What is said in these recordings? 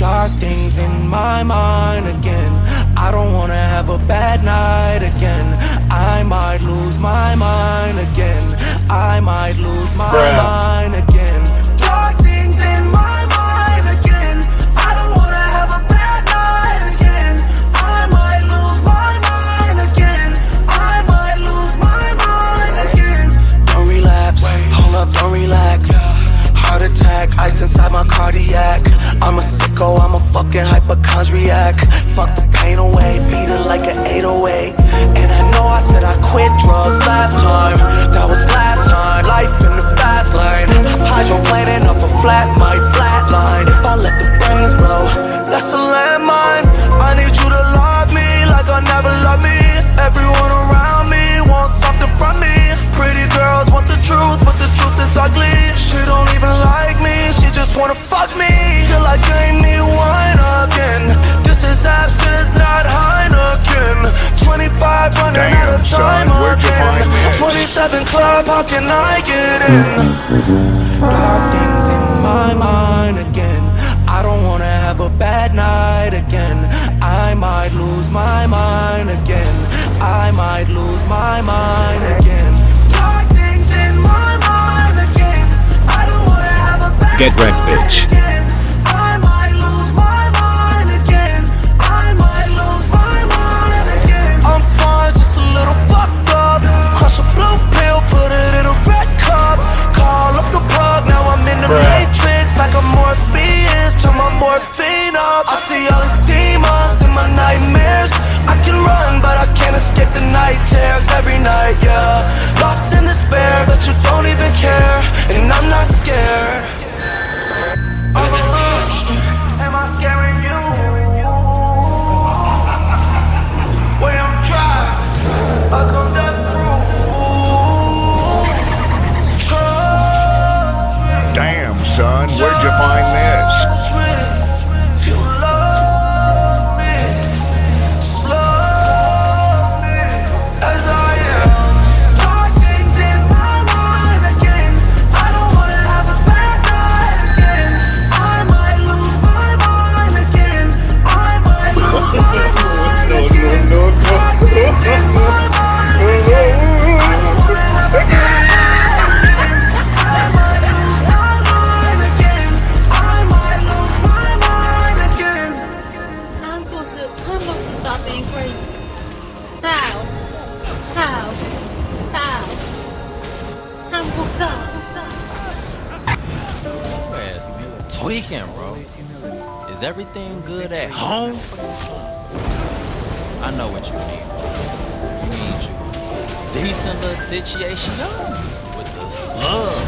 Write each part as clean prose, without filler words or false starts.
Dark things in my mind again. I don't wanna have a bad night again. I might lose my mind again. I might lose my mind again. Dark things in my mind again. I don't wanna have a bad night again. I might lose my mind again. I might lose my mind again. Don't relapse, hold up, don't relax. Heart attack, ice inside my cardiac. I'm a sicko, I'm a fucking hypochondriac. Fuck the pain away, beat it like an 808. And I know I said I quit drugs last time. That was last time, life in the fast lane. Hydroplaning off a flat, my flatline. If I let the brains blow, that's a landmine. I need you to love me like I never loved me. Everyone around me wants something from me. Pretty girls want the truth, but the truth is ugly. She don't even like me, she just wanna fuck me. Feel like gave me wine again. This is absinthe, not Heineken. 25 running out of time again. 27 club, how can I get in? Dark things in my mind again. I don't wanna have a bad night again. I might lose my mind again. I might lose my mind again. Dark things in my mind again. I don't wanna have a bad Get wrecked, bitch. night again. I might lose my mind again. I might lose my mind again. I'm fine, just a little fucked up. Crush a blue pill, put it in a red cup. Call up the plug, now I'm in the matrix. Like a Morpheus, turn my morphine up. I see all these demons in my nightmares. I can run, but I can't escape the night terrors every night, yeah. Lost in despair, but you don't even care. And I'm not scared. Am I scaring you? When I'm dry, I come death through. Trust me. Damn, son, where'd you find this? If you love me, just love me as I am. Dark things in my mind again. I don't wanna have a bad night again. I might lose my mind again. I might lose my mind again. Dark things in my mind again. I don't wanna have a bad night again. I might lose my mind again. I might lose my mind again. I'm supposed to stop being crazy. How? I'm gonna stop. Tweaking, bro. Is everything good at home? I know what you need. You need you decent little situation with the slug.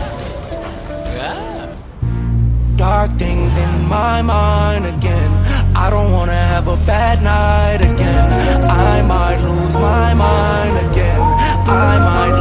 Yeah. Dark things in my mind again. I don't wanna have a bad night again. I might lose my mind again. I might